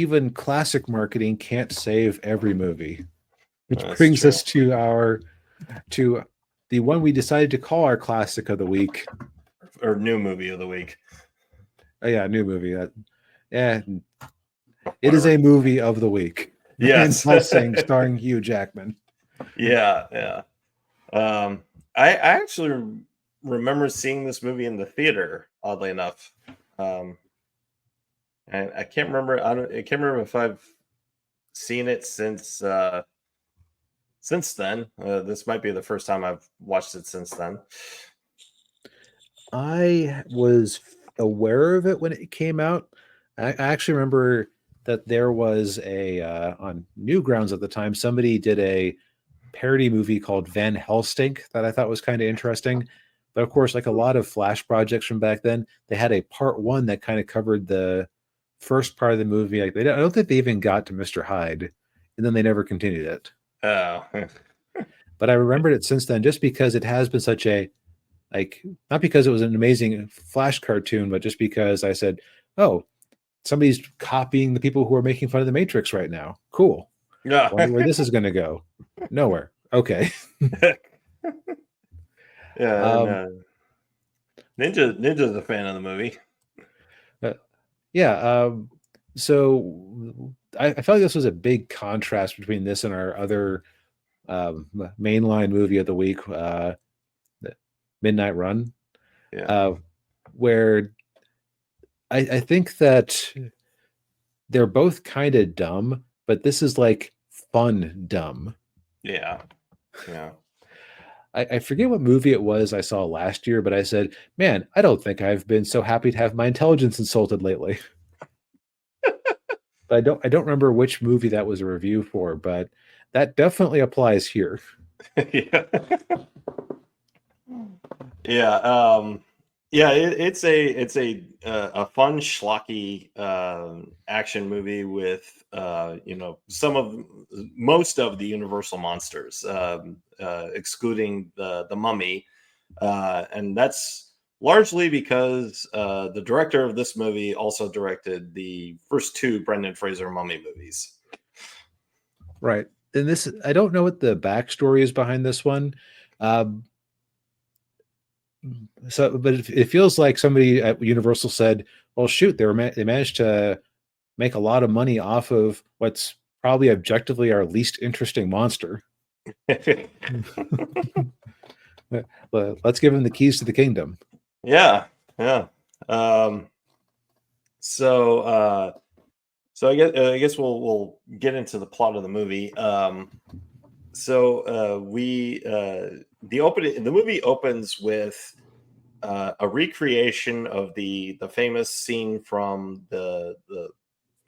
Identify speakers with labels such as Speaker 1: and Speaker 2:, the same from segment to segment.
Speaker 1: even classic marketing can't save every movie. Which
Speaker 2: That's
Speaker 1: brings
Speaker 2: true.
Speaker 1: us to the one we decided to call our classic of the week.
Speaker 2: Or new movie of the week.
Speaker 1: Oh yeah, new movie. It is
Speaker 2: Whatever.
Speaker 1: a movie of the week. Van
Speaker 2: Yes.
Speaker 1: Helsing, starring Hugh Jackman.
Speaker 2: Yeah. I actually remember seeing this movie in the theater. Oddly enough, and I can't remember. I can't remember if I've seen it since then. This might be the first time I've watched it since then.
Speaker 1: I was aware of it when it came out. I actually remember that there was a on Newgrounds at the time. Somebody did a parody movie called Van Helsing that I thought was kind of interesting. But of course, like a lot of Flash projects from back then, they had a part one that kind of covered the first part of the movie. Like I don't think they even got to Mr. Hyde, and then they never continued it.
Speaker 2: Oh,
Speaker 1: But I remembered it since then, just because it has been such a like not because it was an amazing Flash cartoon, but just because I said, "Oh, somebody's copying the people who are making fun of the Matrix right now. Cool.
Speaker 2: yeah.
Speaker 1: Wonder where this is going to go. Nowhere. Okay."
Speaker 2: Yeah, and
Speaker 1: um,
Speaker 2: Ninja's a fan of the movie.
Speaker 1: uh, yeah. So I felt like this was a big contrast between this and our other mainline movie of the week, Midnight Run,
Speaker 2: Yeah.
Speaker 1: where I think that they're both kind of dumb, but this is like fun dumb.
Speaker 2: Yeah.
Speaker 1: I forget what movie it was I saw last year, but I said, "Man, I don't think I've been so happy to have my intelligence insulted lately." But I don't remember which movie that was a review for, but that definitely applies here.
Speaker 2: Yeah. Yeah. Yeah. It's a fun schlocky action movie with most of the Universal monsters, excluding the Mummy, and that's largely because the director of this movie also directed the first two Brendan Fraser Mummy movies.
Speaker 1: Right. And this, I don't know what the backstory is behind this one. Um, but it feels like somebody at Universal said, "Well, shoot, they managed to make a lot of money off of what's probably objectively our least interesting monster. Let's give him the keys to the kingdom."
Speaker 2: Yeah. Um, so I guess we'll get into the plot of the movie. The movie opens with a recreation of the famous scene from the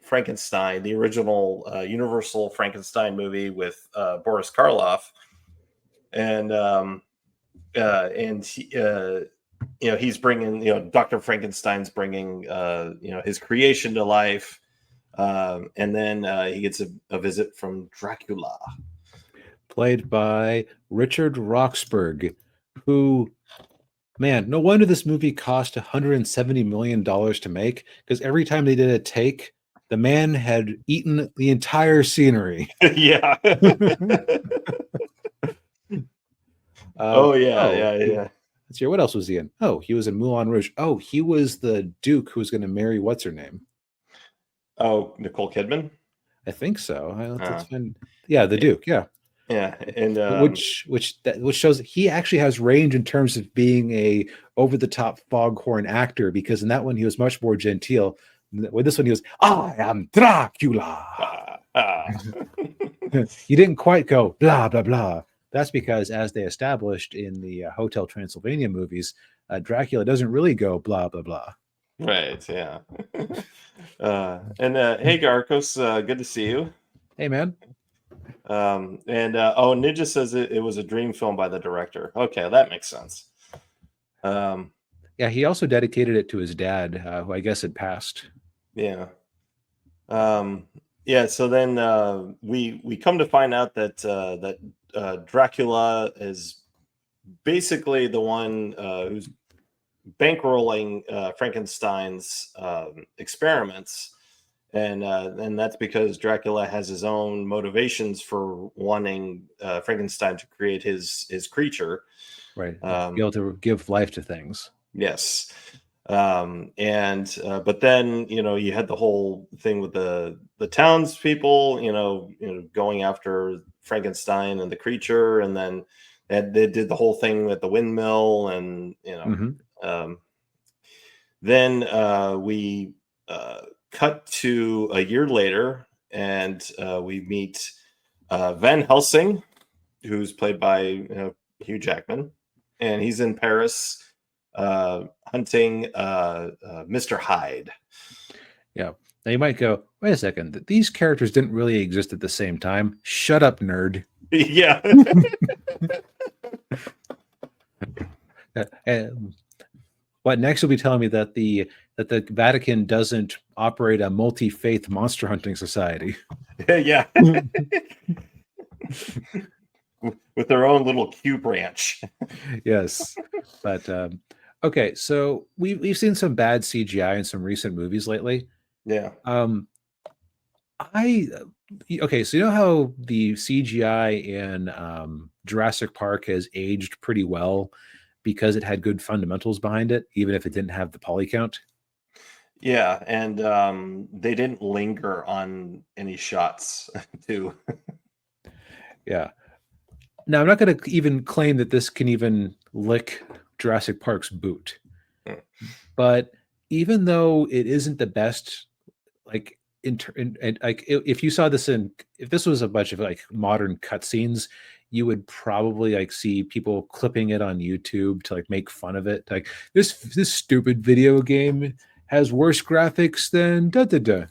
Speaker 2: Frankenstein, the original Universal Frankenstein movie with Boris Karloff, and he's bringing, Dr. Frankenstein's bringing his creation to life, and then he gets a visit from Dracula.
Speaker 1: Played by Richard Roxburgh, who, man, no wonder this movie cost $170 million to make, because every time they did a take, the man had eaten the entire scenery.
Speaker 2: Yeah. Oh yeah.
Speaker 1: Let's hear, what else was he in? Oh, he was in Moulin Rouge. Oh, he was the Duke who was going to marry what's her name?
Speaker 2: Oh, Nicole Kidman.
Speaker 1: I think so. Let's
Speaker 2: Uh,
Speaker 1: find. Yeah, the Duke. Yeah,
Speaker 2: yeah, and
Speaker 1: which shows he actually has range in terms of being a over the top foghorn actor, because in that one he was much more genteel. With this one he was, "I am Dracula." He didn't quite go blah blah blah. That's because, as they established in the Hotel Transylvania movies, Dracula doesn't really go blah blah blah.
Speaker 2: right, yeah. And hey, Garcos, good to see you.
Speaker 1: Hey man.
Speaker 2: And Ninja says it was a dream film by the director. Okay, that makes sense.
Speaker 1: Yeah, he also dedicated it to his dad, who I guess had passed.
Speaker 2: Yeah. Yeah. So then we come to find out that Dracula is basically the one who's bankrolling Frankenstein's experiments, and that's because Dracula has his own motivations for wanting Frankenstein to create his creature.
Speaker 1: Right. Be able to give life to things.
Speaker 2: Yes. And but then you had the whole thing with the townspeople, going after Frankenstein and the creature, and then they did the whole thing with the windmill, and um, then we cut to a year later, and we meet Van Helsing, who's played by Hugh Jackman, and he's in Paris hunting Mr. Hyde.
Speaker 1: Yeah. Now you might go, wait a second, these characters didn't really exist at the same time. Shut up, nerd.
Speaker 2: Yeah.
Speaker 1: What next will be telling me that the Vatican doesn't operate a multi-faith monster hunting society.
Speaker 2: Yeah. With their own little Q branch.
Speaker 1: Yes. But okay, so we've seen some bad CGI in some recent movies lately.
Speaker 2: Yeah.
Speaker 1: Okay, so you know how the CGI in Jurassic Park has aged pretty well because it had good fundamentals behind it, even if it didn't have the poly count?
Speaker 2: Yeah, and they didn't linger on any shots too.
Speaker 1: Yeah. Now, I'm not going to even claim that this can even lick Jurassic Park's boot. But even though it isn't the best, like, like if you saw this if this was a bunch of like modern cutscenes, you would probably like see people clipping it on YouTube to like make fun of it. Like this stupid video game has worse graphics than da da da.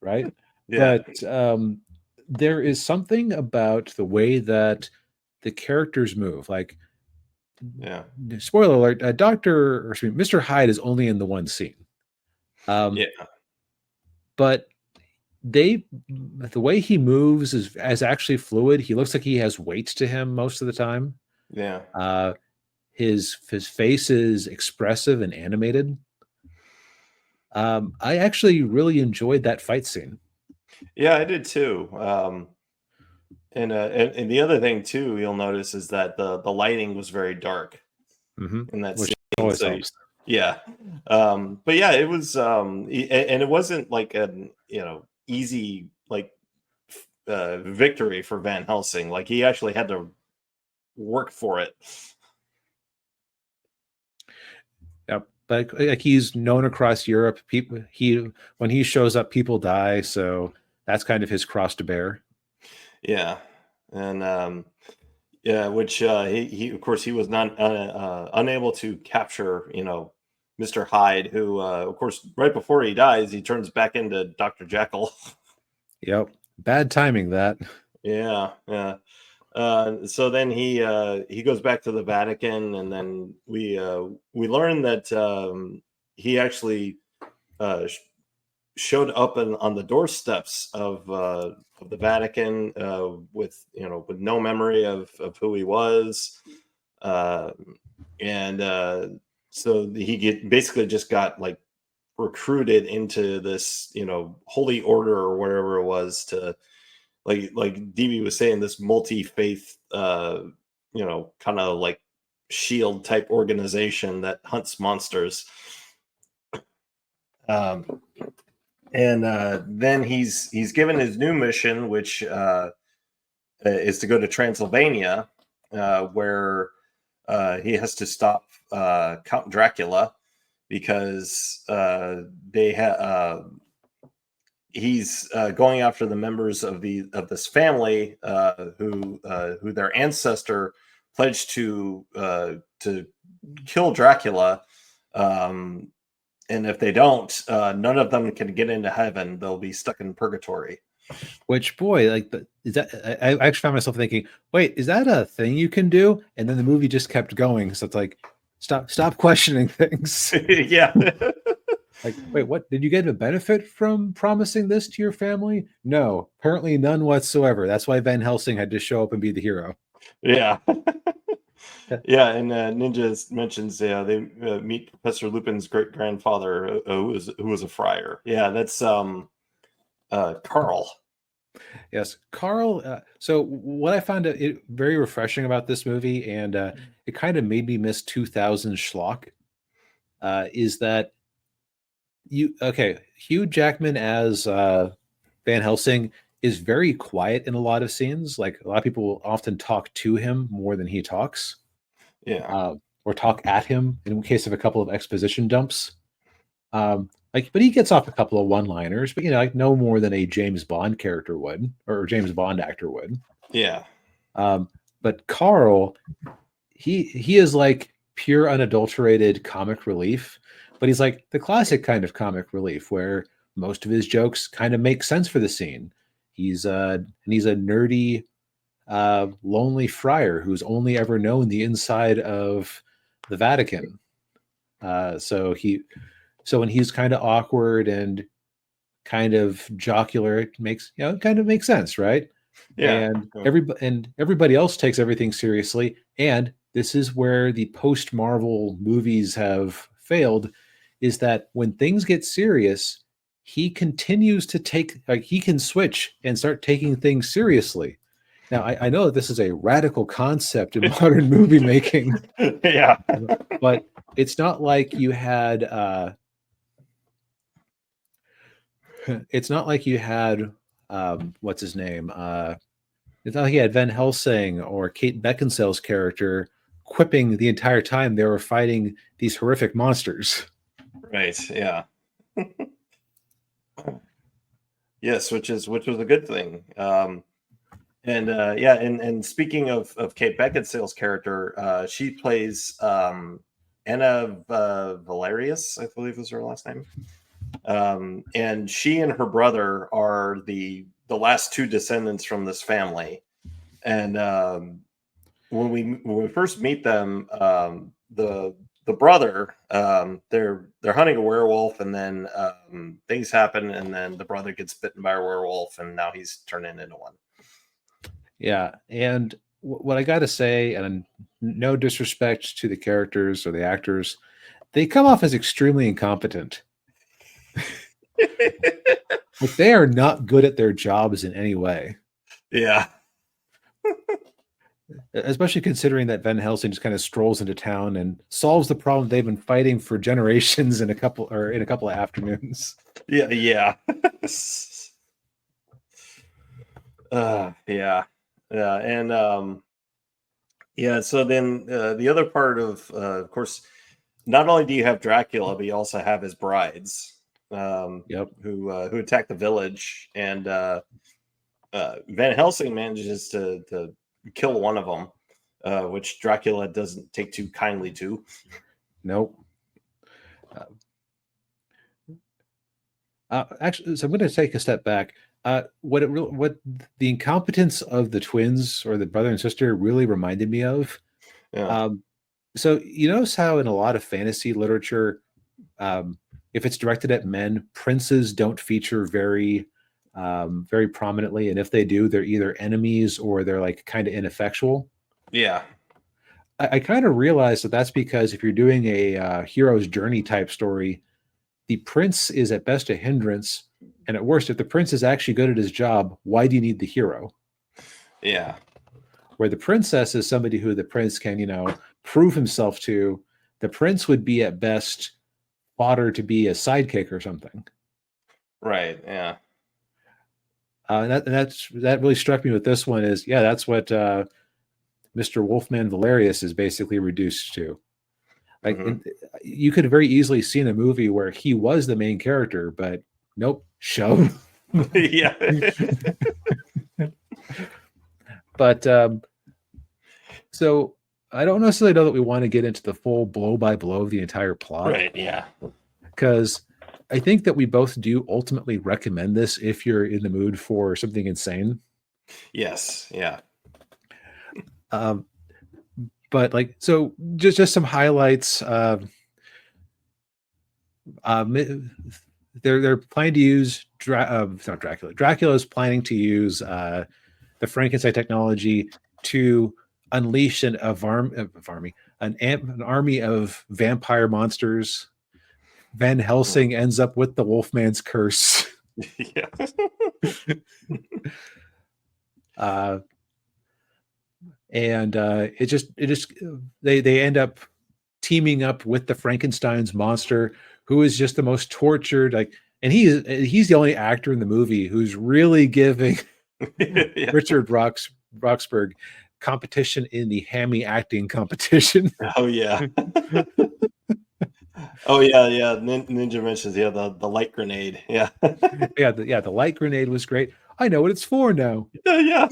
Speaker 1: Right?
Speaker 2: Yeah.
Speaker 1: But there is something about the way that the characters move. Like,
Speaker 2: Yeah.
Speaker 1: spoiler alert: Mr. Hyde is only in the one scene.
Speaker 2: Yeah.
Speaker 1: But the way he moves is actually fluid. He looks like he has weight to him most of the time.
Speaker 2: Yeah.
Speaker 1: His face is expressive and animated. I actually really enjoyed that fight scene.
Speaker 2: Yeah, I did too. And the other thing too, you'll notice is that the lighting was very dark in that
Speaker 1: Which
Speaker 2: scene.
Speaker 1: always
Speaker 2: So
Speaker 1: helps.
Speaker 2: yeah, but yeah, it was, and it wasn't like an easy like victory for Van Helsing. Like he actually had to work for it.
Speaker 1: Yeah, but like he's known across Europe. People, when he shows up, people die. So that's kind of his cross to bear.
Speaker 2: Yeah, and yeah, which he of course he was not unable to capture Mr. Hyde, who of course right before he dies he turns back into Dr. Jekyll.
Speaker 1: Yep, bad timing that.
Speaker 2: Yeah, yeah. So then he goes back to the Vatican, and then we learn that he actually showed up on the doorsteps of the Vatican with with no memory of who he was, uh, and so he basically just got like recruited into this holy order or whatever it was, to like DB was saying, this multi-faith kind of like shield type organization that hunts monsters. um and then he's given his new mission, which is to go to Transylvania, where he has to stop Count Dracula, because he's going after the members of this family who their ancestor pledged to kill Dracula. And if they don't, none of them can get into heaven. They'll be stuck in purgatory.
Speaker 1: Which, boy, like, is that? I actually found myself thinking, wait, is that a thing you can do? And then the movie just kept going. So it's like, stop questioning things.
Speaker 2: Yeah.
Speaker 1: Like, wait, what? Did you get a benefit from promising this to your family? No, apparently none whatsoever. That's why Van Helsing had to show up and be the hero.
Speaker 2: Yeah. Yeah, and Ninja mentions they meet Professor Lupin's great grandfather, who was a friar. Yeah, that's Carl.
Speaker 1: Yes, Carl. So what I found it very refreshing about this movie, and it kind of made me miss 2000 schlock, is that Hugh Jackman as Van Helsing is very quiet in a lot of scenes. Like a lot of people will often talk to him more than he talks,
Speaker 2: Yeah,
Speaker 1: or talk at him in case of a couple of exposition dumps. But he gets off a couple of one-liners, but like no more than a James Bond character would, or James Bond actor would.
Speaker 2: yeah,
Speaker 1: But Carl, he is like pure unadulterated comic relief, but he's like the classic kind of comic relief where most of his jokes kind of make sense for the scene. He's a nerdy, lonely friar who's only ever known the inside of the Vatican. So when he's kind of awkward and kind of jocular, it kind of makes sense, right?
Speaker 2: yeah,
Speaker 1: And everybody else takes everything seriously. And this is where the post Marvel movies have failed, is that when things get serious, he continues to he can switch and start taking things seriously. Now, I know that this is a radical concept in modern movie making,
Speaker 2: yeah,
Speaker 1: but it's not like you had what's his name? It's not like he had Van Helsing or Kate Beckinsale's character quipping the entire time they were fighting these horrific monsters.
Speaker 2: right, yeah. Yes, which was a good thing. And speaking of Kate Beckinsale's character, she plays Anna Valerius, I believe is her last name. And she and her brother are the last two descendants from this family. And when we first meet them, the brother, they're hunting a werewolf, and then things happen, and then the brother gets bitten by a werewolf, and now he's turning into one.
Speaker 1: Yeah, and what I got to say, and no disrespect to the characters or the actors, they come off as extremely incompetent. Like they are not good at their jobs in any way.
Speaker 2: Yeah.
Speaker 1: Especially considering that Van Helsing just kind of strolls into town and solves the problem they've been fighting for generations in a couple of afternoons.
Speaker 2: Yeah, yeah. Yeah. Yeah, and yeah, so then the other part of course, not only do you have Dracula, but you also have his brides,
Speaker 1: Yep.
Speaker 2: who attack the village, and Van Helsing manages to kill one of them, which Dracula doesn't take too kindly to.
Speaker 1: Nope. Actually, so I'm going to take a step back. What the incompetence of the twins or the brother and sister really reminded me of.
Speaker 2: Yeah.
Speaker 1: So you notice how in a lot of fantasy literature, if it's directed at men, princes don't feature very prominently, and if they do, they're either enemies or they're like kind of ineffectual.
Speaker 2: Yeah.
Speaker 1: I kind of realized that that's because if you're doing a hero's journey type story, the prince is at best a hindrance, and at worst, if the prince is actually good at his job, why do you need the hero?
Speaker 2: Yeah.
Speaker 1: Where the princess is somebody who the prince can, prove himself to. The prince would be at best fodder to be a sidekick or something.
Speaker 2: Right. Yeah.
Speaker 1: That really struck me with this one is, yeah, that's what Mr. Wolfman Valerius is basically reduced to. Like you could have very easily seen a movie where he was the main character, but nope, show.
Speaker 2: Yeah.
Speaker 1: But so I don't necessarily know that we want to get into the full blow by blow of the entire plot.
Speaker 2: Right. Yeah.
Speaker 1: Because I think that we both do ultimately recommend this if you're in the mood for something insane.
Speaker 2: Yes. Yeah.
Speaker 1: But like, so just some highlights. They're planning to use not Dracula. Dracula is planning to use the Frankenstein technology to unleash an army of vampire monsters. Van Helsing ends up with the Wolfman's curse.
Speaker 2: Yeah.
Speaker 1: And they end up teaming up with the Frankenstein's monster, who is just the most tortured. And he's the only actor in the movie who's really giving
Speaker 2: Yeah.
Speaker 1: Richard Roxburgh competition in the hammy acting competition.
Speaker 2: Oh yeah. Oh yeah. Ninja mentions the light grenade. Yeah.
Speaker 1: The light grenade was great. I know what it's for now.
Speaker 2: Yeah.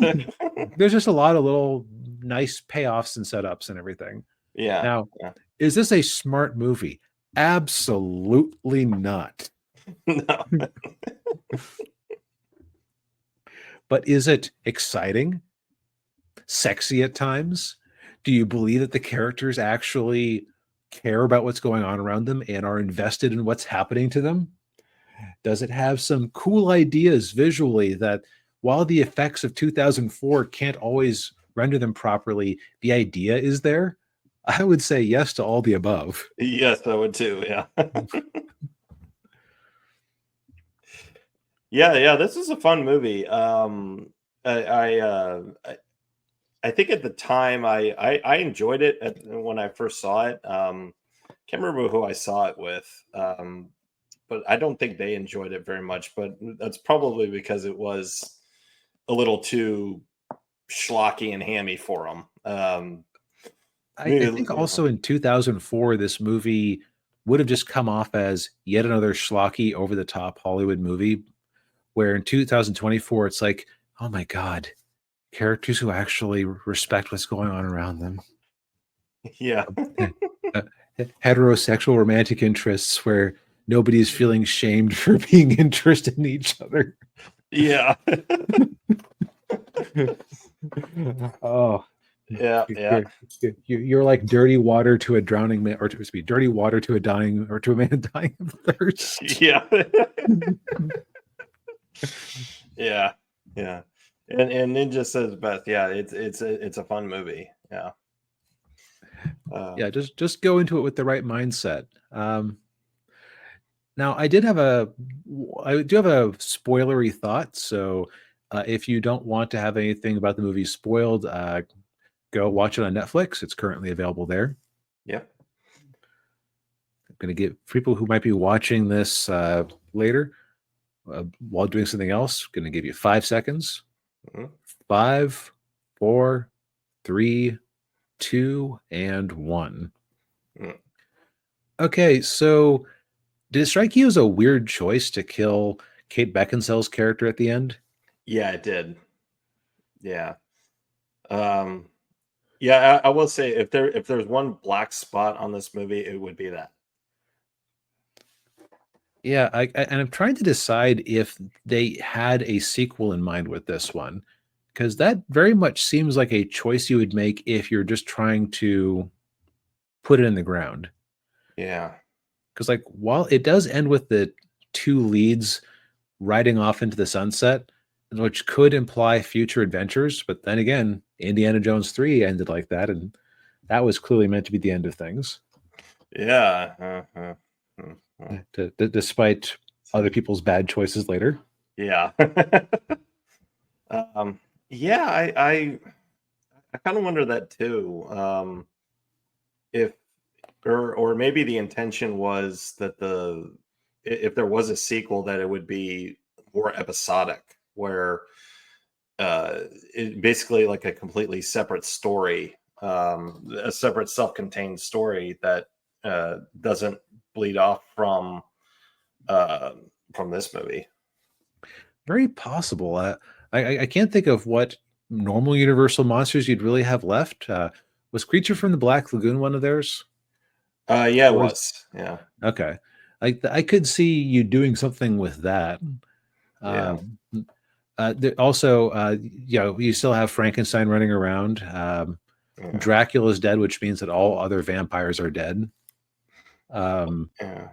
Speaker 1: There's just a lot of little nice payoffs and setups and everything.
Speaker 2: Yeah.
Speaker 1: Now,
Speaker 2: Yeah.
Speaker 1: is this a smart movie? Absolutely not.
Speaker 2: No.
Speaker 1: But is it exciting? Sexy at times? Do you believe that the characters actually care about what's going on around them and are invested in what's happening to them? Does it have some cool ideas visually that, while the effects of 2004 can't always render them properly, the idea is there? I would say yes to all the above.
Speaker 2: Yes, I would too. Yeah. Yeah. This is a fun movie. I think at the time I enjoyed it when I first saw it. Can't remember who I saw it with, but I don't think they enjoyed it very much. But that's probably because it was a little too schlocky and hammy for them.
Speaker 1: I think also in 2004, this movie would have just come off as yet another schlocky, over the top Hollywood movie, where in 2024, it's like, oh my God, characters who actually respect what's going on around them.
Speaker 2: Yeah.
Speaker 1: Heterosexual romantic interests where nobody's feeling shamed for being interested in each other.
Speaker 2: Yeah.
Speaker 1: Oh,
Speaker 2: Yeah.
Speaker 1: you're like dirty water to a drowning man, or to be dirty water to a man dying of thirst.
Speaker 2: Yeah. Yeah. And Ninja says best. Yeah, it's a fun movie. Yeah.
Speaker 1: Yeah, just go into it with the right mindset. Now, I do have a spoilery thought. So, if you don't want to have anything about the movie spoiled, go watch it on Netflix. It's currently available there.
Speaker 2: Yeah.
Speaker 1: I'm going to give people who might be watching this later while doing something else. Going to give you 5 seconds.
Speaker 2: Mhm.
Speaker 1: 5, 4, 3, 2, and 1.
Speaker 2: Mm.
Speaker 1: Okay, so did it strike you as a weird choice to kill Kate Beckinsale's character at the end?
Speaker 2: Yeah, it did. Yeah. Yeah, I will say if there's one black spot on this movie, it would be that.
Speaker 1: Yeah, and I'm trying to decide if they had a sequel in mind with this one, because that very much seems like a choice you would make if you're just trying to put it in the ground.
Speaker 2: Yeah.
Speaker 1: Because, like, while it does end with the two leads riding off into the sunset, which could imply future adventures, but then again, Indiana Jones 3 ended like that, and that was clearly meant to be the end of things,
Speaker 2: Yeah.
Speaker 1: despite other people's bad choices later.
Speaker 2: Yeah. Yeah, I kind of wonder that too. If or maybe the intention was that if there was a sequel, that it would be more episodic, where it basically like a completely separate story, a separate self-contained story that doesn't bleed off from this movie.
Speaker 1: Very possible. I can't think of what normal Universal monsters you'd really have left. Was Creature from the Black Lagoon one of theirs?
Speaker 2: Yeah, it
Speaker 1: Or
Speaker 2: was. Yeah.
Speaker 1: okay, I could see you doing something with that.
Speaker 2: Yeah.
Speaker 1: Also, you still have Frankenstein running around.
Speaker 2: Yeah.
Speaker 1: Dracula's dead, which means that all other vampires are dead.
Speaker 2: Yeah.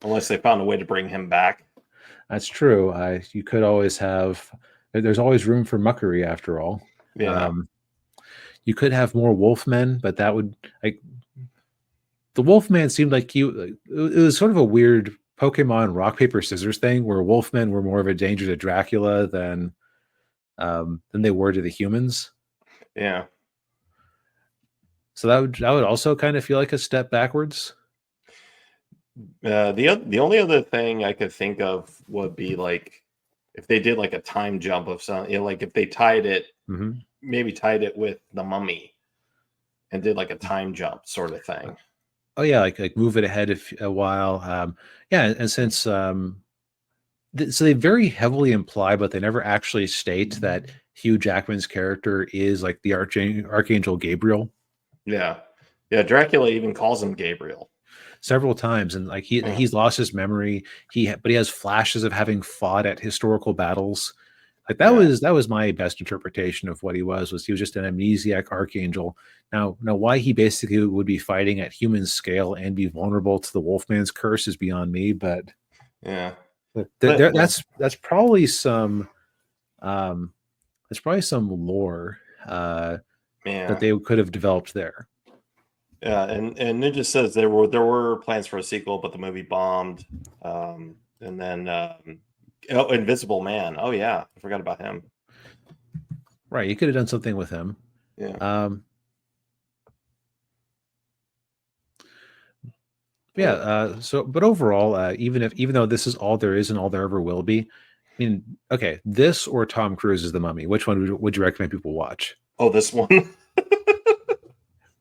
Speaker 2: Unless they found a way to bring him back.
Speaker 1: That's true. You could always have. There's always room for muckery, after all.
Speaker 2: Yeah.
Speaker 1: you could have more Wolfmen, but that would like the Wolfman seemed like it was sort of a weird Pokemon rock paper scissors thing where Wolfmen were more of a danger to Dracula than they were to the humans.
Speaker 2: Yeah.
Speaker 1: So that would also kind of feel like a step backwards.
Speaker 2: The only other thing I could think of would be like if they did like a time jump of some, like if they tied it, maybe tied it with the Mummy, and did like a time jump sort of thing.
Speaker 1: Oh yeah, like move it ahead a while. Yeah, and since so they very heavily imply, but they never actually state that Hugh Jackman's character is like the Archangel Gabriel.
Speaker 2: Yeah, yeah. Dracula even calls him Gabriel
Speaker 1: Several times, and like he's lost his memory. But he has flashes of having fought at historical battles. Like that was my best interpretation of what he was he was just an amnesiac archangel. Now why he basically would be fighting at human scale and be vulnerable to the Wolfman's curse is beyond me. But
Speaker 2: yeah,
Speaker 1: that's probably some lore that they could have developed there.
Speaker 2: Yeah, and Ninja says there were plans for a sequel, but the movie bombed. And then Invisible Man. Oh yeah, I forgot about him.
Speaker 1: Right, you could have done something with him.
Speaker 2: Yeah.
Speaker 1: So, but overall, even though this is all there is and all there ever will be, I mean, okay, this or Tom Cruise's The Mummy, which one would you recommend people watch?
Speaker 2: Oh, this one.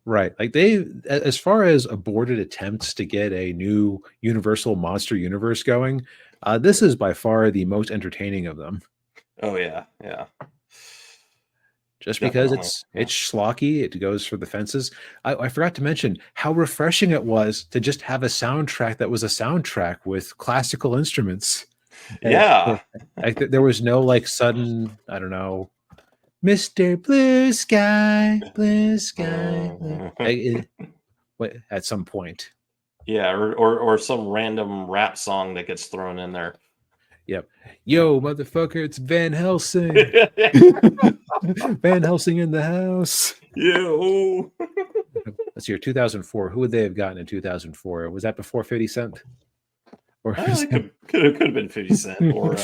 Speaker 1: Right. Like as far as aborted attempts to get a new Universal Monster Universe going, this is by far the most entertaining of them.
Speaker 2: Oh yeah, yeah.
Speaker 1: Just because it's schlocky, it goes for the fences. I forgot to mention how refreshing it was to just have a soundtrack that was a soundtrack with classical instruments.
Speaker 2: Yeah.
Speaker 1: There was no like sudden, I don't know, Mr. Blue Sky, Blue Sky. At some point.
Speaker 2: Yeah, or some random rap song that gets thrown in there.
Speaker 1: Yep. Yo, motherfucker, it's Van Helsing. Van Helsing in the house.
Speaker 2: Yo.
Speaker 1: Let's see, 2004. Who would they have gotten in 2004? Was that before 50 Cent?
Speaker 2: Or it could have been 50 Cent, or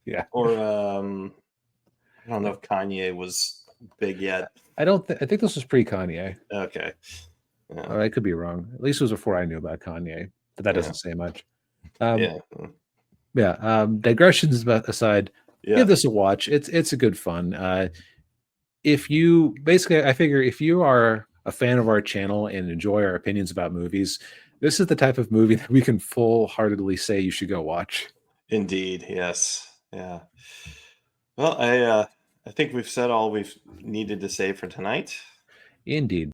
Speaker 1: yeah,
Speaker 2: or I don't know if Kanye was big yet.
Speaker 1: I think this was pre-Kanye.
Speaker 2: Okay.
Speaker 1: Yeah. I could be wrong. At least it was before I knew about Kanye, but that doesn't say much. Digressions aside, give this a watch. It's a good fun. I figure if you are a fan of our channel and enjoy our opinions about movies, this is the type of movie that we can full-heartedly say you should go watch.
Speaker 2: Indeed, yes. Yeah. Well, I think we've said all we've needed to say for tonight.
Speaker 1: Indeed.